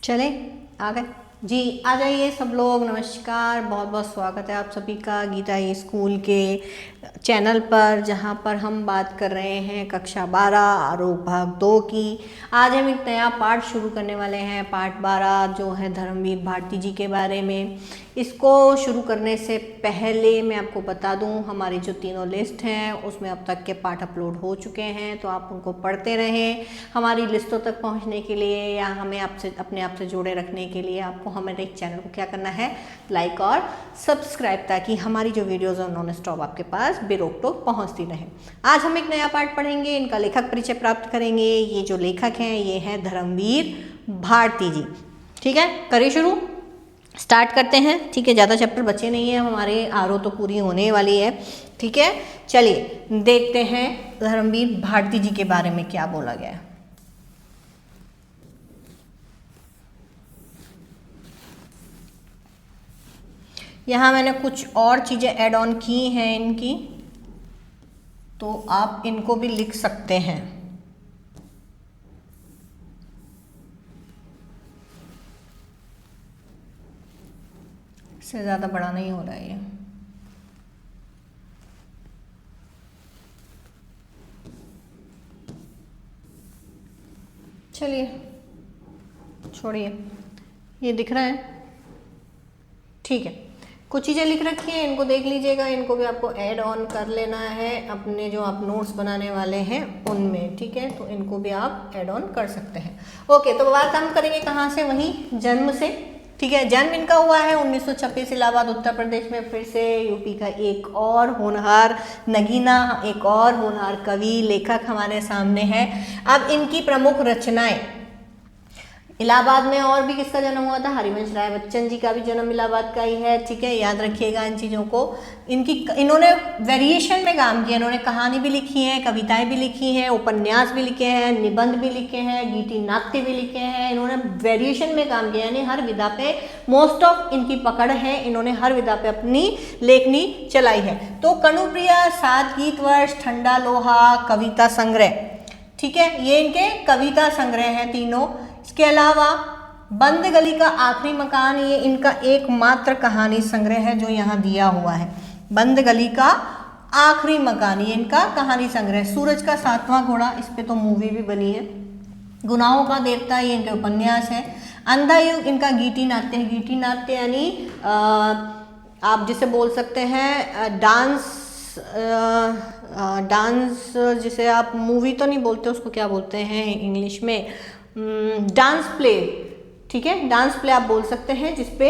चले आ गए जी। आ जाइए सब लोग। नमस्कार, बहुत बहुत स्वागत है आप सभी का गीता ई स्कूल के चैनल पर, जहां पर हम बात कर रहे हैं कक्षा 12 आरोप भाग 2 की। आज हम एक नया पाठ शुरू करने वाले हैं, पाठ 12 जो है धर्मवीर भारती जी के बारे में। इसको शुरू करने से पहले मैं आपको बता दूं, हमारी जो तीनों लिस्ट हैं उसमें अब तक के पाठ अपलोड हो चुके हैं, तो आप उनको पढ़ते रहें। हमारी लिस्टों तक पहुंचने के लिए या हमें आपसे अपने आप से जोड़े रखने के लिए आपको हमारे चैनल को क्या करना है, लाइक और सब्सक्राइब, ताकि हमारी जो वीडियोज़ हैं नॉन स्टॉप आपके पास बेरोक टोक पहुँचती रहे। आज हम एक नया पाठ पढ़ेंगे, इनका लेखक परिचय प्राप्त करेंगे। ये जो लेखक हैं ये हैं धर्मवीर भारती जी। ठीक है, करिए शुरू, स्टार्ट करते हैं। ठीक है, ज़्यादा चैप्टर बचे नहीं है, हमारे आरओ तो पूरी होने वाली है। ठीक है, चलिए देखते हैं धर्मवीर भारती जी के बारे में क्या बोला गया है। यहाँ मैंने कुछ और चीज़ें ऐड ऑन की हैं इनकी, तो आप इनको भी लिख सकते हैं। इससे ज़्यादा बड़ा नहीं हो रहा है ये। चलिए छोड़िए, ये दिख रहा है। ठीक है, कुछ चीज़ें लिख रखी हैं, इनको देख लीजिएगा। इनको भी आपको ऐड ऑन कर लेना है अपने जो आप नोट्स बनाने वाले हैं उनमें। ठीक है, तो इनको भी आप ऐड ऑन कर सकते हैं। ओके, तो बात हम करेंगे कहाँ से, वहीं जन्म से। ठीक है, जन्म इनका हुआ है 1926 इलाहाबाद उत्तर प्रदेश में। फिर से यूपी का एक और होनहार नगीना, एक और होनहार कवि लेखक हमारे सामने है। अब इनकी प्रमुख रचनाएं, इलाहाबाद में और भी किसका जन्म हुआ था, हरिवंश राय बच्चन जी का भी जन्म इलाहाबाद का ही है। ठीक है, याद रखिएगा इन चीज़ों को। इन्होंने वेरिएशन में काम किया, इन्होंने कहानी भी लिखी है, कविताएं भी लिखी हैं, उपन्यास भी लिखे हैं, निबंध भी लिखे हैं, गीति नाट्य भी लिखे हैं। इन्होंने वेरिएशन में काम किया, यानी हर विधा पे मोस्ट ऑफ इनकी पकड़ है, इन्होंने हर विधा पे अपनी लेखनी चलाई है। तो कनुप्रिया, 7 गीत वर्ष, ठंडा लोहा, कविता संग्रह। ठीक है, ये इनके कविता संग्रह हैं तीनों। इसके अलावा बंद गली का आखिरी मकान, ये इनका एकमात्र कहानी संग्रह है जो यहाँ दिया हुआ है। बंद गली का आखिरी मकान, ये इनका कहानी संग्रह। सूरज का 7वां घोड़ा, इस पे तो मूवी भी बनी है। गुनाहों का देवता, ये इनके उपन्यास है। अंधा युग इनका गीति नाट्य है। गीति नाट्य यानी आप जिसे बोल सकते हैं डांस, जिसे आप मूवी तो नहीं बोलते, उसको क्या बोलते हैं इंग्लिश में, डांस प्ले। ठीक है, डांस प्ले आप बोल सकते हैं, जिसपे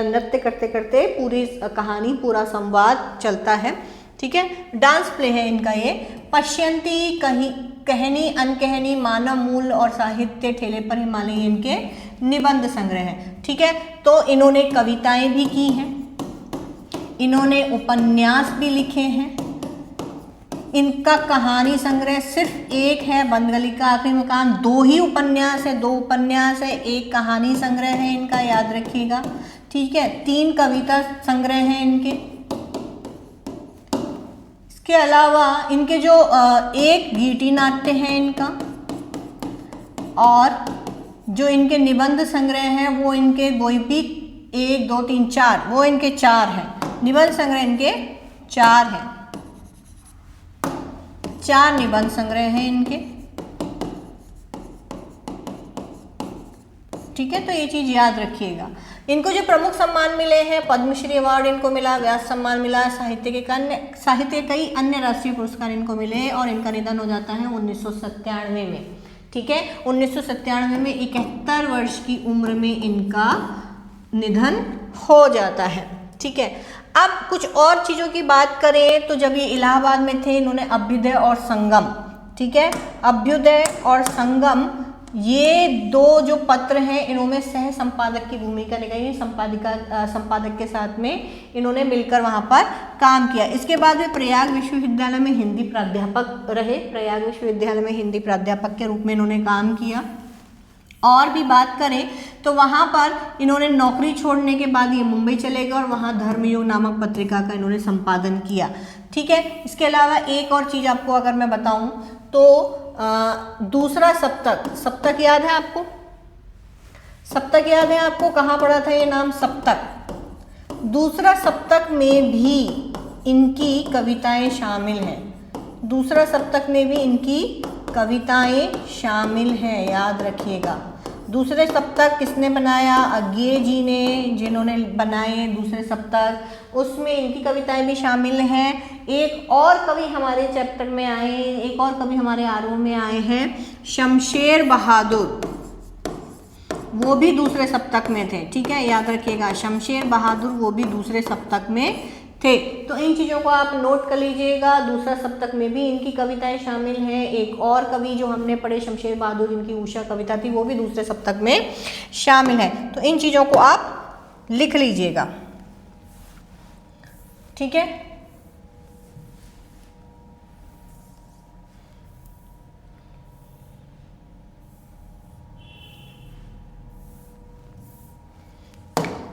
नृत्य करते करते पूरी कहानी, पूरा संवाद चलता है। ठीक है, डांस प्ले है इनका ये। पश्यंती, कहनी अनकहनी, मानव मूल और साहित्य, ठेले पर हिमालय, इनके निबंध संग्रह है। ठीक है, तो इन्होंने कविताएं भी की हैं, इन्होंने उपन्यास भी लिखे हैं। इनका कहानी संग्रह सिर्फ एक है, बंद गली का आखिरी मकान। 2 ही उपन्यास है, 2 उपन्यास है, एक कहानी संग्रह है इनका, याद रखिएगा। ठीक है, 3 कविता संग्रह हैं इनके। इसके अलावा इनके जो एक गीति नाट्य है इनका, और जो इनके निबंध संग्रह हैं वो इनके वही भी 1 2 3 4, वो इनके 4 हैं। निबंध संग्रह इनके 4 हैं, 4 निबंध संग्रह हैं इनके। ठीक है, तो ये चीज याद रखिएगा। इनको जो प्रमुख सम्मान मिले हैं, पद्मश्री अवार्ड इनको मिला, व्यास सम्मान मिला, साहित्य के कई अन्य राष्ट्रीय पुरस्कार इनको मिले, और इनका निधन हो जाता है 1997 में। ठीक है, 1997 में 71 वर्ष की उम्र में इनका निधन हो जाता है। ठीक है, अब कुछ और चीज़ों की बात करें तो जब ये इलाहाबाद में थे, इन्होंने अभ्युदय और संगम, ठीक है, अभ्युदय और संगम, ये 2 जो पत्र हैं इन्होंने सह संपादक की भूमिका निभाई। संपादक के साथ में इन्होंने मिलकर वहाँ पर काम किया। इसके बाद वे प्रयाग विश्वविद्यालय में हिंदी प्राध्यापक रहे। प्रयाग विश्वविद्यालय में हिंदी प्राध्यापक के रूप में इन्होंने काम किया। और भी बात करें तो वहाँ पर इन्होंने नौकरी छोड़ने के बाद ये मुंबई चले गए और वहाँ धर्मयुग नामक पत्रिका का इन्होंने संपादन किया। ठीक है, इसके अलावा एक और चीज़ आपको अगर मैं बताऊं तो दूसरा सप्तक याद है आपको? सप्तक याद है आपको, कहाँ पढ़ा था ये नाम सप्तक। दूसरा सप्तक में भी इनकी कविताएं शामिल हैं, दूसरा सप्तक में भी इनकी कविताएं शामिल हैं, याद रखिएगा। दूसरे सप्तक किसने बनाया? अज्ञे जी ने, जिन्होंने बनाए दूसरे सप्तक, उसमें इनकी कविताएं भी शामिल हैं। एक और कवि हमारे चैप्टर में आए, एक और कवि हमारे आरओ में आए हैं, शमशेर बहादुर, वो भी दूसरे सप्तक में थे, ठीक है, याद रखिएगा। शमशेर बहादुर वो भी दूसरे सप्तक में थे। तो इन चीज़ों को आप नोट कर लीजिएगा। दूसरा सप्तक में भी इनकी कविताएं शामिल हैं। एक और कवि जो हमने पढ़े शमशेर बहादुर, जिनकी उषा कविता थी, वो भी दूसरे सप्तक में शामिल है। तो इन चीज़ों को आप लिख लीजिएगा, ठीक है।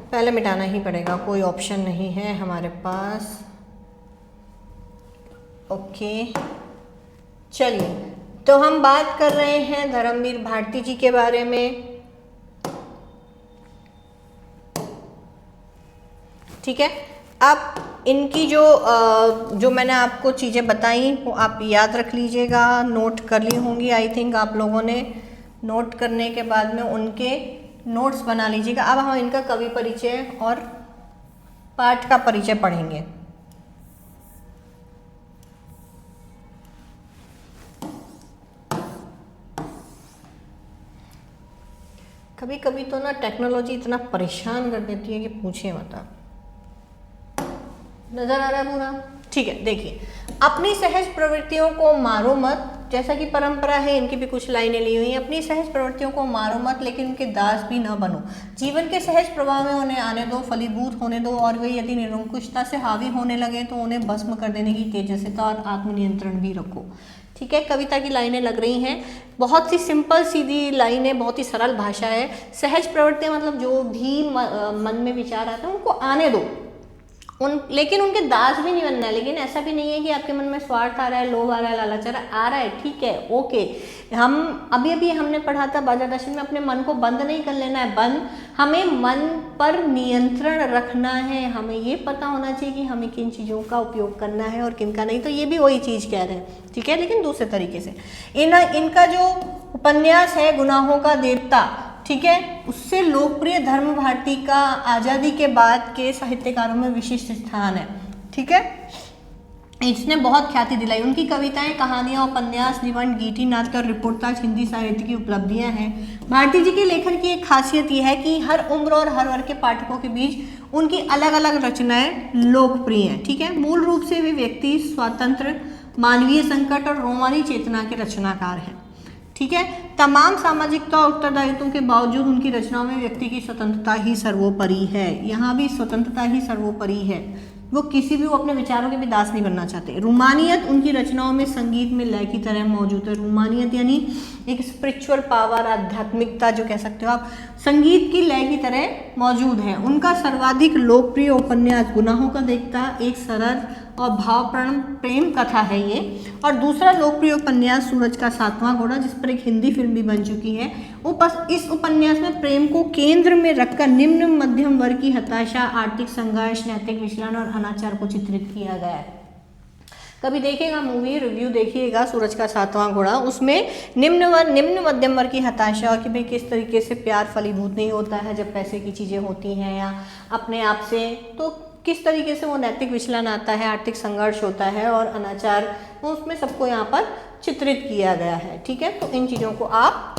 पहले मिटाना ही पड़ेगा, कोई ऑप्शन नहीं है हमारे पास। ओके, चलिए, तो हम बात कर रहे हैं धर्मवीर भारती जी के बारे में, ठीक है। अब इनकी जो मैंने आपको चीज़ें बताई वो आप याद रख लीजिएगा, नोट कर ली होंगी आई थिंक आप लोगों ने। नोट करने के बाद में उनके नोट्स बना लीजिएगा। अब हम इनका कवि परिचय और पाठ का परिचय पढ़ेंगे। कभी कभी तो ना टेक्नोलॉजी इतना परेशान कर देती है कि पूछिए मत आप। नजर आ रहा है पूरा? ठीक है, देखिए, अपनी सहज प्रवृत्तियों को मारो मत, जैसा कि परंपरा है, इनकी भी कुछ लाइनें ली हुई हैं। अपनी सहज प्रवृत्तियों को मारो मत, लेकिन उनके दास भी न बनो। जीवन के सहज प्रवाह में उन्हें आने दो, फलीभूत होने दो, और वे यदि निरंकुशता से हावी होने लगे तो उन्हें भस्म कर देने की तेजस्विता और आत्मनियंत्रण भी रखो, ठीक है। कविता की लाइनें लग रही हैं, बहुत सी सिंपल सीधी लाइनें, बहुत ही सरल भाषा है। सहज प्रवृत्ति मतलब जो भी मन में विचार आते हैं उनको आने दो, लेकिन उनके दास भी नहीं बनना है। लेकिन ऐसा भी नहीं है कि आपके मन में स्वार्थ आ रहा है, लोभ आ रहा है, लालच आ रहा है, ठीक है, ओके। हम अभी हमने पढ़ा था बाजा दर्शन में, अपने मन को बंद नहीं कर लेना है, बंद, हमें मन पर नियंत्रण रखना है। हमें ये पता होना चाहिए कि हमें किन चीज़ों का उपयोग करना है और किन का नहीं। तो ये भी वही चीज़ कह रहे हैं, ठीक है, लेकिन दूसरे तरीके से। इनका जो उपन्यास है गुनाहों का देवता, ठीक है, उससे लोकप्रिय धर्म भारती का आज़ादी के बाद के साहित्यकारों में विशिष्ट स्थान है, ठीक है। इसने बहुत ख्याति दिलाई। उनकी कविताएं, कहानियां, उपन्यास, निबंध, गीति, नाट्य और रिपोर्टाज हिंदी साहित्य की उपलब्धियां हैं। भारती जी के लेखन की एक खासियत यह है कि हर उम्र और हर वर्ग के पाठकों के बीच उनकी अलग अलग रचनाएं लोकप्रिय हैं, ठीक है। मूल रूप से वे व्यक्ति स्वतंत्र, मानवीय संकट और रोमानी चेतना के रचनाकार हैं, ठीक है। तमाम सामाजिकता और उत्तरदायित्वों के बावजूद उनकी रचनाओं में व्यक्ति की स्वतंत्रता ही सर्वोपरि है। यहाँ भी स्वतंत्रता ही सर्वोपरि है। वो अपने विचारों के भी दास नहीं बनना चाहते। रूमानियत उनकी रचनाओं में संगीत में लय की तरह मौजूद है। रूमानियत यानी एक स्पिरिचुअल पावर, आध्यात्मिकता जो कह सकते हो आप, संगीत की लय की तरह मौजूद है। उनका सर्वाधिक लोकप्रिय उपन्यास गुनाहों का देवता एक सरल और भावपूर्ण प्रेम कथा है ये। और दूसरा लोकप्रिय उपन्यास सूरज का सातवां घोड़ा, जिस पर एक हिंदी फिल्म भी बन चुकी है। इस उपन्यास में प्रेम को केंद्र में रखकर निम्न मध्यम वर्ग की हताशा, आर्थिक संघर्ष, नैतिक विचलन और अनाचार को चित्रित किया गया है। कभी देखिएगा मूवी, रिव्यू देखिएगा सूरज का सातवां घोड़ा, उसमें निम्न मध्यम वर्ग की हताशा और कि भाई किस तरीके से प्यार फलीभूत नहीं होता है जब पैसे की चीज़ें होती हैं या अपने आप से, तो किस तरीके से वो नैतिक विचलन आता है, आर्थिक संघर्ष होता है और अनाचार, उसमें सबको यहाँ पर चित्रित किया गया है, ठीक है। तो इन चीज़ों को आप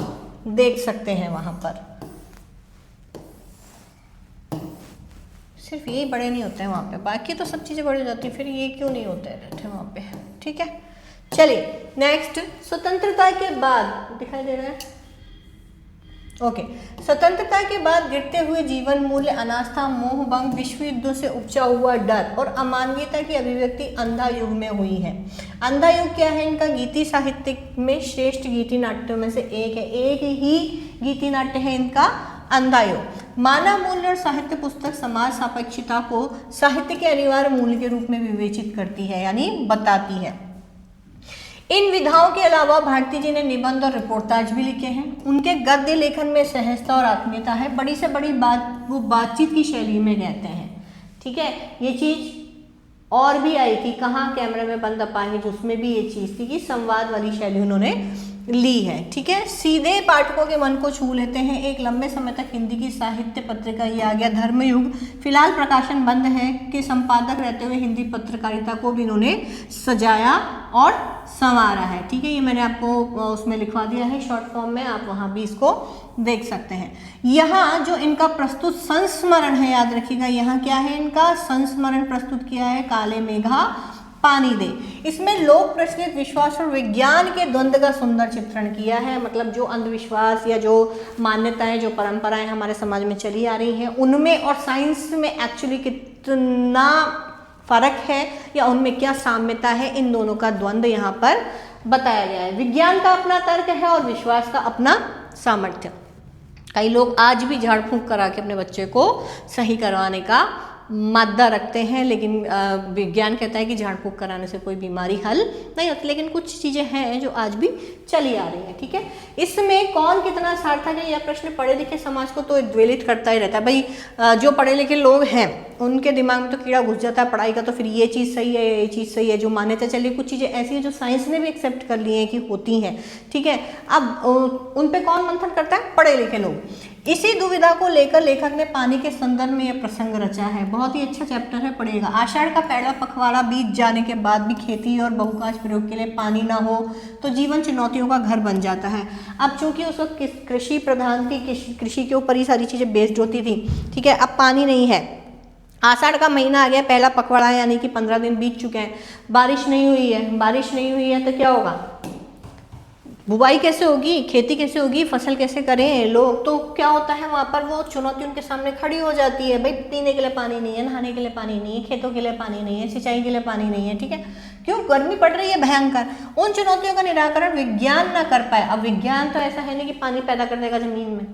देख सकते हैं वहाँ पर। सिर्फ यही बड़े नहीं होते हैं वहाँ पे, बाकी तो सब चीज़ें बड़ी हो जाती हैं, फिर ये क्यों नहीं होते रहते वहाँ पे, ठीक है। चलिए नेक्स्ट, स्वतंत्रता के बाद दिखाई दे रहा है, ओके। स्वतंत्रता के बाद गिरते हुए जीवन मूल्य, अनास्था, मोह भंग, विश्व युद्धों से उपजा हुआ डर और अमानवीयता की अभिव्यक्ति अंधा युग में हुई है। अंधा युग क्या है? इनका गीति साहित्य में श्रेष्ठ गीति नाट्यों में से एक है। एक ही गीति नाट्य है इनका अंधा युग। मानव मूल्य और साहित्य पुस्तक समाज सापेक्षता को साहित्य के अनिवार्य मूल्य के रूप में विवेचित करती है, यानी बताती है। इन विधाओं के अलावा भारती जी ने निबंध और रिपोर्टाज भी लिखे हैं। उनके गद्य लेखन में सहजता और आत्मीयता है। बड़ी से बड़ी बात वो बातचीत की शैली में कहते हैं। ठीक है, ये चीज और भी आई थी कहाँ, कैमरे में बंद अपाहिज, उसमें भी ये चीज थी कि संवाद वाली शैली उन्होंने ली है। ठीक है, सीधे पाठकों के मन को छू लेते हैं। एक लंबे समय तक हिंदी की साहित्य पत्रिका ये आ गया धर्मयुग, फिलहाल प्रकाशन बंद है, के संपादक रहते हुए हिंदी पत्रकारिता को भी इन्होंने सजाया और संवारा है। ठीक है, ये मैंने आपको उसमें लिखवा दिया है शॉर्ट फॉर्म में, आप वहाँ भी इसको देख सकते हैं। यहाँ जो इनका प्रस्तुत संस्मरण है, याद रखिएगा, यहाँ क्या है, इनका संस्मरण प्रस्तुत किया है, काले मेघा पानी दे। इसमें लोक प्रचलित विश्वास और विज्ञान के द्वंद्व का सुंदर चित्रण किया है। मतलब जो अंधविश्वास या जो मान्यताएं, जो परंपराएं हमारे समाज में चली आ रही हैं, उनमें और साइंस में एक्चुअली कितना फर्क है या उनमें क्या साम्यता है, इन दोनों का द्वंद्व यहाँ पर बताया गया है। विज्ञान का अपना तर्क है और विश्वास का अपना सामर्थ्य। कई लोग आज भी झाड़ फूंक करा के अपने बच्चे को सही करवाने का मादा रखते हैं, लेकिन विज्ञान कहता है कि झाड़ फूंक कराने से कोई बीमारी हल नहीं होती, लेकिन कुछ चीज़ें हैं जो आज भी चली आ रही हैं। ठीक है, इसमें कौन कितना सार्थक है यह प्रश्न पढ़े लिखे समाज को तो द्वेलित करता ही रहता है। भाई जो पढ़े लिखे लोग हैं उनके दिमाग में तो कीड़ा घुस जाता है पढ़ाई का, तो फिर ये चीज़ सही है, ये चीज़ सही है, जो मान्यता चली, कुछ चीज़ें ऐसी हैं जो साइंस ने भी एक्सेप्ट कर ली हैं कि होती हैं। ठीक है, अब उन पे कौन मंथन करता है, पढ़े लिखे लोग। इसी दुविधा को लेकर लेखक ने पानी के संदर्भ में यह प्रसंग रचा है। बहुत ही अच्छा चैप्टर है, पढ़िएगा। आषाढ़ का पहला पखवाड़ा बीत जाने के बाद भी खेती और बहुकाज प्रयोग के लिए पानी ना हो तो जीवन चुनौतियों का घर बन जाता है। अब चूंकि उस वक्त कृषि प्रधान थी, कृषि के ऊपर ही सारी चीज़ें बेस्ड होती थी। ठीक है, अब पानी नहीं है, आषाढ़ का महीना आ गया, पहला पखवाड़ा यानी कि 15 दिन बीत चुके हैं, बारिश नहीं हुई है। बारिश नहीं हुई है तो क्या होगा, बुवाई कैसे होगी, खेती कैसे होगी, फसल कैसे करें लोग, तो क्या होता है वहाँ पर वो चुनौती उनके सामने खड़ी हो जाती है। भाई पीने के लिए पानी नहीं है, नहाने के लिए पानी नहीं है, खेतों के लिए पानी नहीं है, सिंचाई के लिए पानी नहीं है। ठीक है, क्यों, गर्मी पड़ रही है भयंकर। उन चुनौतियों का निराकरण विज्ञान ना कर पाए। अब विज्ञान तो ऐसा है नहीं कि पानी पैदा कर देगा जमीन में,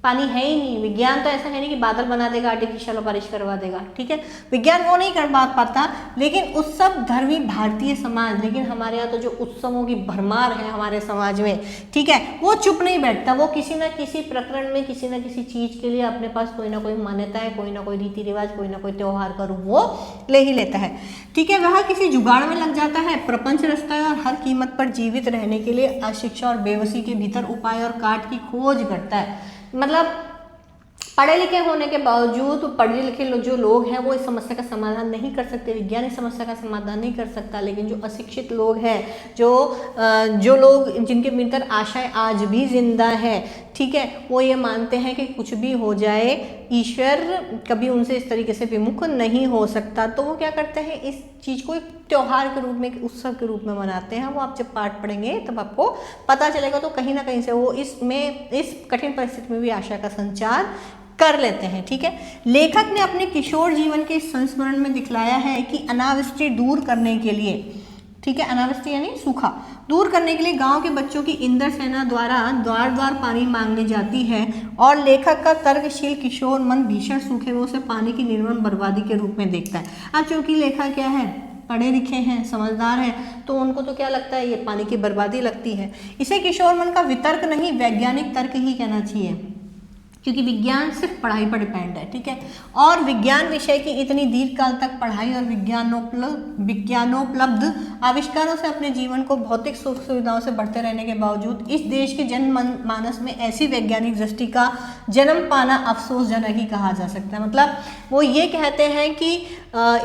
पानी है ही नहीं। विज्ञान तो ऐसा है नहीं कि बादल बना देगा, आर्टिफिशियल बारिश करवा देगा। ठीक है, विज्ञान वो नहीं कर पाता। लेकिन उत्सव धर्मी भारतीय समाज, लेकिन हमारे यहाँ तो जो उत्सवों की भरमार है हमारे समाज में, ठीक है, वो चुप नहीं बैठता। वो किसी ना किसी प्रकरण में, किसी ना किसी चीज के लिए अपने पास कोई ना कोई मान्यता है, कोई ना कोई रीति रिवाज, कोई ना कोई त्योहार का रूप वो ले ही लेता है। ठीक है, वह किसी जुगाड़ में लग जाता है, प्रपंच रचता है और हर कीमत पर जीवित रहने के लिए अशिक्षा और बेबसी के भीतर उपाय और काट की खोज करता है। मतलब पढ़े लिखे होने के बावजूद पढ़े लिखे जो लोग हैं वो इस समस्या का समाधान नहीं कर सकते, विज्ञान इस समस्या का समाधान नहीं कर सकता। लेकिन जो अशिक्षित लोग हैं, जो लोग जिनके भीतर आशाएं आज भी जिंदा है, ठीक है, वो ये मानते हैं कि कुछ भी हो जाए ईश्वर कभी उनसे इस तरीके से विमुख नहीं हो सकता। तो वो क्या करते हैं, इस चीज़ को एक त्योहार के रूप में, एक उत्सव के रूप में मनाते हैं। वो आप जब पाठ पढ़ेंगे तब आपको पता चलेगा। तो कहीं ना कहीं से वो इस कठिन परिस्थिति में भी आशा का संचार कर लेते हैं। ठीक है, लेखक ने अपने किशोर जीवन के संस्मरण में दिखलाया है कि अनावृष्टि दूर करने के लिए, ठीक है, अनावृष्टि यानी सूखा दूर करने के लिए गांव के बच्चों की इंद्र सेना द्वारा द्वार द्वार पानी मांगने जाती है और लेखक का तर्कशील किशोर मन भीषण सूखे में उसे पानी की निर्मम बर्बादी के रूप में देखता है। अब चूंकि लेखक क्या है, पढ़े लिखे हैं, समझदार हैं, तो उनको तो क्या लगता है, ये पानी की बर्बादी लगती है। इसे किशोर मन का वितर्क नहीं, वैज्ञानिक तर्क ही कहना चाहिए, क्योंकि विज्ञान सिर्फ पढ़ाई पर डिपेंड है। ठीक है, और विज्ञान विषय की इतनी दीर्घकाल तक पढ़ाई और विज्ञानोपलब्ध आविष्कारों से अपने जीवन को भौतिक सुख सुविधाओं से बढ़ते रहने के बावजूद इस देश के जनमानस में ऐसी वैज्ञानिक दृष्टि का जन्म पाना अफसोसजनक ही कहा जा सकता है। मतलब वो ये कहते हैं कि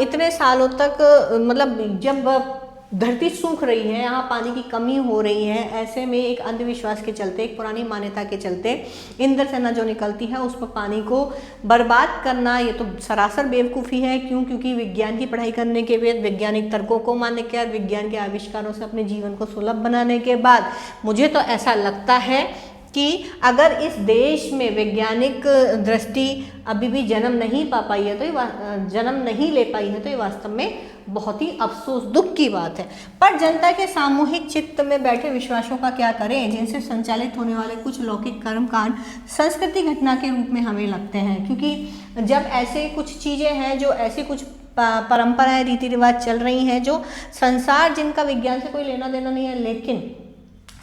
इतने सालों तक, मतलब जब धरती सूख रही है, यहाँ पानी की कमी हो रही है, ऐसे में एक अंधविश्वास के चलते, एक पुरानी मान्यता के चलते इंद्र सेना जो निकलती है उस पर पानी को बर्बाद करना, ये तो सरासर बेवकूफ़ी है। क्यों? क्योंकि विज्ञान की पढ़ाई करने के बाद, वैज्ञानिक तर्कों को मानने के बाद, विज्ञान के आविष्कारों से अपने जीवन को सुलभ बनाने के बाद मुझे तो ऐसा लगता है कि अगर इस देश में वैज्ञानिक दृष्टि अभी भी जन्म नहीं पा पाई है, तो जन्म नहीं ले पाई है, तो ये वास्तव में बहुत ही अफसोस, दुख की बात है। पर जनता के सामूहिक चित्त में बैठे विश्वासों का क्या करें, जिनसे संचालित होने वाले कुछ लौकिक कर्मकांड संस्कृति घटना के रूप में हमें लगते हैं। क्योंकि जब ऐसे कुछ चीज़ें हैं, जो ऐसी कुछ परंपराएं रीति रिवाज चल रही हैं, जो संसार जिनका विज्ञान से कोई लेना देना नहीं है लेकिन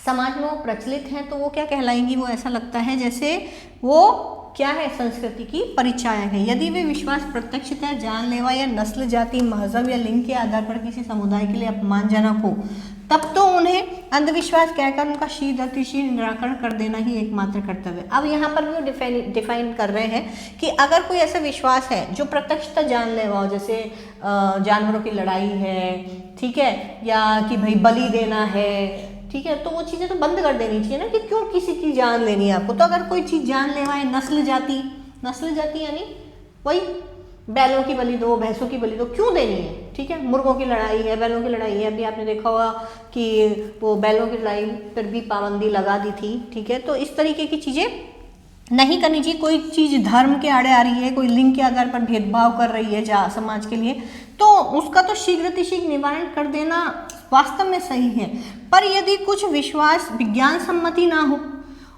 समाज में वो प्रचलित हैं, तो वो क्या कहलाएंगी? वो ऐसा लगता है जैसे वो क्या है, संस्कृति की परिचायक है। यदि वे विश्वास प्रत्यक्षतः जानलेवा या नस्ल, जाति, मजहब या लिंग के आधार पर किसी समुदाय के लिए अपमानजनक हो, तब तो उन्हें अंधविश्वास कहकर उनका शीघ्रगतिशील निराकरण कर देना ही एकमात्र कर्तव्य। अब यहाँ पर वो डिफाइन कर रहे हैं कि अगर कोई ऐसा विश्वास है जो प्रत्यक्षतः जानलेवा हो, जैसे जानवरों की लड़ाई है, ठीक है, या कि भाई बलि देना है, ठीक है, तो वो चीज़ें तो बंद कर देनी चाहिए ना, कि क्यों किसी की जान लेनी है आपको। तो अगर कोई चीज़ जानलेवा है, नस्ल जाति यानी वही बैलों की बलि दो, भैंसों की बलि दो, क्यों देनी है, ठीक है। मुर्गों की लड़ाई है, बैलों की लड़ाई है, अभी आपने देखा होगा कि वो बैलों की लड़ाई पर भी पाबंदी लगा दी थी, ठीक है। तो इस तरीके की चीज़ें नहीं करनी चाहिए। कोई चीज़ धर्म के आड़े आ रही है, कोई लिंग के आधार पर भेदभाव कर रही है समाज के लिए, तो उसका तो शीघ्रतिशीघ्र निवारण कर देना वास्तव में सही है। पर यदि कुछ विश्वास विज्ञान सम्मति ना हो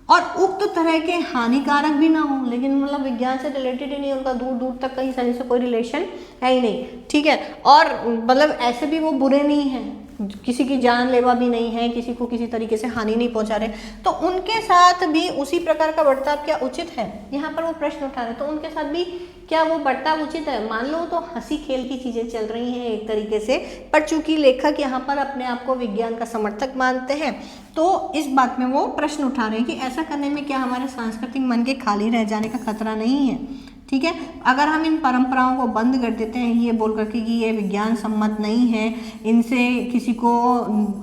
और उक्त तरह के हानिकारक भी ना हो, लेकिन मतलब विज्ञान से रिलेटेड ही नहीं, उनका दूर दूर तक कहीं सही से कोई रिलेशन है ही नहीं, ठीक है, और मतलब ऐसे भी वो बुरे नहीं हैं, किसी की जानलेवा भी नहीं है, किसी को किसी तरीके से हानि नहीं पहुंचा रहे, तो उनके साथ भी उसी प्रकार का बर्ताव क्या उचित है? यहाँ पर वो प्रश्न उठा रहे, तो उनके साथ भी क्या वो बर्ताव उचित है? मान लो तो हंसी खेल की चीज़ें चल रही हैं एक तरीके से, पर चूंकि लेखक यहाँ पर अपने आप को विज्ञान का समर्थक मानते हैं, तो इस बात में वो प्रश्न उठा रहे हैं कि ऐसा करने में क्या हमारे सांस्कृतिक मन के खाली रह जाने का खतरा नहीं है, ठीक है। अगर हम इन परंपराओं को बंद कर देते हैं ये बोल करके कि ये विज्ञान सम्मत नहीं है, इनसे किसी को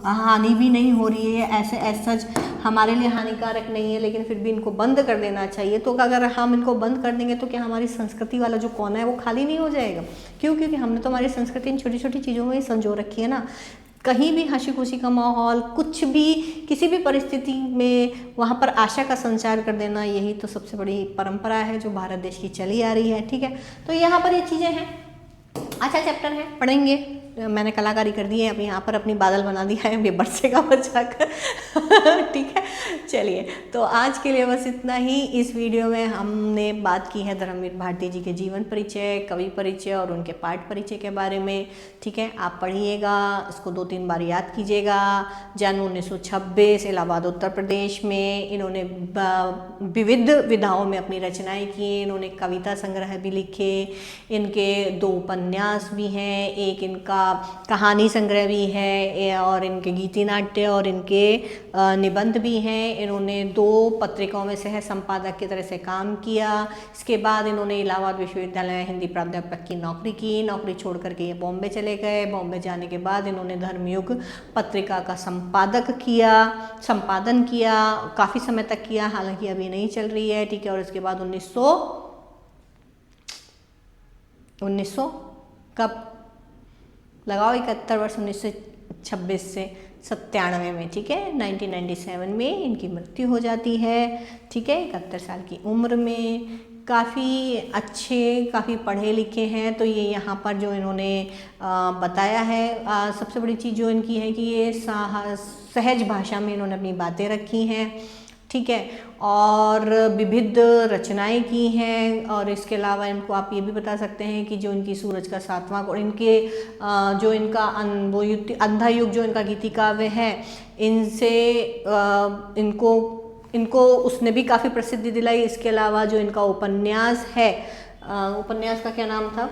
हानि भी नहीं हो रही है, ऐसे सच हमारे लिए हानिकारक नहीं है, लेकिन फिर भी इनको बंद कर देना चाहिए, तो अगर हम इनको बंद कर देंगे तो क्या हमारी संस्कृति वाला जो कोना है वो खाली नहीं हो जाएगा? क्यों? क्योंकि हमने तो हमारी संस्कृति इन छोटी छोटी चीज़ों में ही संजो रखी है ना। कहीं भी हंसी खुशी का माहौल, कुछ भी, किसी भी परिस्थिति में वहाँ पर आशा का संचार कर देना, यही तो सबसे बड़ी परंपरा है जो भारत देश की चली आ रही है, ठीक है। तो यहाँ पर ये चीज़ें हैं, अच्छा चैप्टर है, पढ़ेंगे। मैंने कलाकारी कर दी है, अब यहाँ पर अपनी बादल बना दिया है बेबरसे का बचाकर ठीक है। चलिए, तो आज के लिए बस इतना ही। इस वीडियो में हमने बात की है धर्मवीर भारती जी के जीवन परिचय, कवि परिचय और उनके पाठ परिचय के बारे में, ठीक है। आप पढ़िएगा, इसको 2-3 बार याद कीजिएगा। जन्म 1926, इलाहाबाद उत्तर प्रदेश में। इन्होंने विविध विधाओं में अपनी रचनाएं की, इन्होंने कविता संग्रह भी लिखे, इनके 2 उपन्यास भी हैं, एक इनका कहानी संग्रह भी है, और इनके गीति नाट्य और इनके निबंध भी हैं। इन्होंने 2 पत्रिकाओं में सह संपादक की तरह से काम किया। इसके बाद इन्होंने इलाहाबाद विश्वविद्यालय में हिंदी प्राध्यापक की नौकरी की। नौकरी छोड़ करके ये बॉम्बे चले गए। बॉम्बे जाने के बाद इन्होंने धर्मयुग पत्रिका का संपादन किया, काफ़ी समय तक किया, हालांकि अभी नहीं चल रही है, ठीक है। और इसके बाद 1900 कब लगाओ 71 वर्ष, 1926 से 97 में, ठीक है, 1997 में इनकी मृत्यु हो जाती है, ठीक है, 71 साल की उम्र में। काफ़ी अच्छे, काफ़ी पढ़े लिखे हैं, तो ये यहाँ पर जो इन्होंने बताया है, सबसे बड़ी चीज़ जो इनकी है कि ये सहज भाषा में इन्होंने अपनी बातें रखी हैं, ठीक है, और विविध रचनाएं की हैं। और इसके अलावा इनको आप ये भी बता सकते हैं कि जो इनकी सूरज का 7वां कोण, इनके जो इनका वो अंधा युग जो इनका गीति काव्य है, इनसे इनको उसने भी काफ़ी प्रसिद्धि दिलाई। इसके अलावा जो इनका उपन्यास है, उपन्यास का क्या नाम था?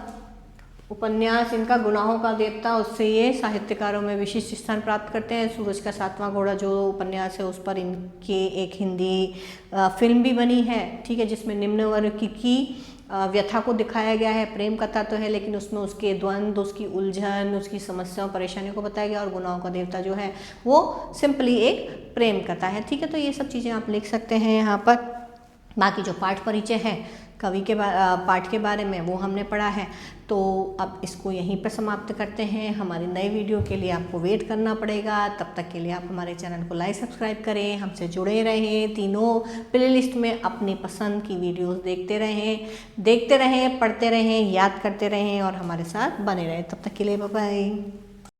उपन्यास इनका गुनाहों का देवता, उससे ये साहित्यकारों में विशिष्ट स्थान प्राप्त करते हैं। सूरज का 7वां घोड़ा जो उपन्यास है, उस पर इनकी एक हिंदी फिल्म भी बनी है, ठीक है, जिसमें निम्न वर्ग की व्यथा को दिखाया गया है। प्रेम कथा तो है, लेकिन उसमें उसके द्वंद्व, उसकी उलझन, उसकी समस्याओं परेशानियों को बताया गया। और गुनाहों का देवता जो है वो सिंपली एक प्रेम कथा है, ठीक है। तो ये सब चीज़ें आप लिख सकते हैं यहाँ पर। बाकी जो पाठ परिचय है कवि के पाठ के बारे में, वो हमने पढ़ा है। तो अब इसको यहीं पर समाप्त करते हैं। हमारी नई वीडियो के लिए आपको वेट करना पड़ेगा, तब तक के लिए आप हमारे चैनल को लाइक सब्सक्राइब करें, हमसे जुड़े रहें, तीनों प्लेलिस्ट में अपनी पसंद की वीडियोस देखते रहें, पढ़ते रहें, याद करते रहें और हमारे साथ बने रहें। तब तक के लिए बाय बाय।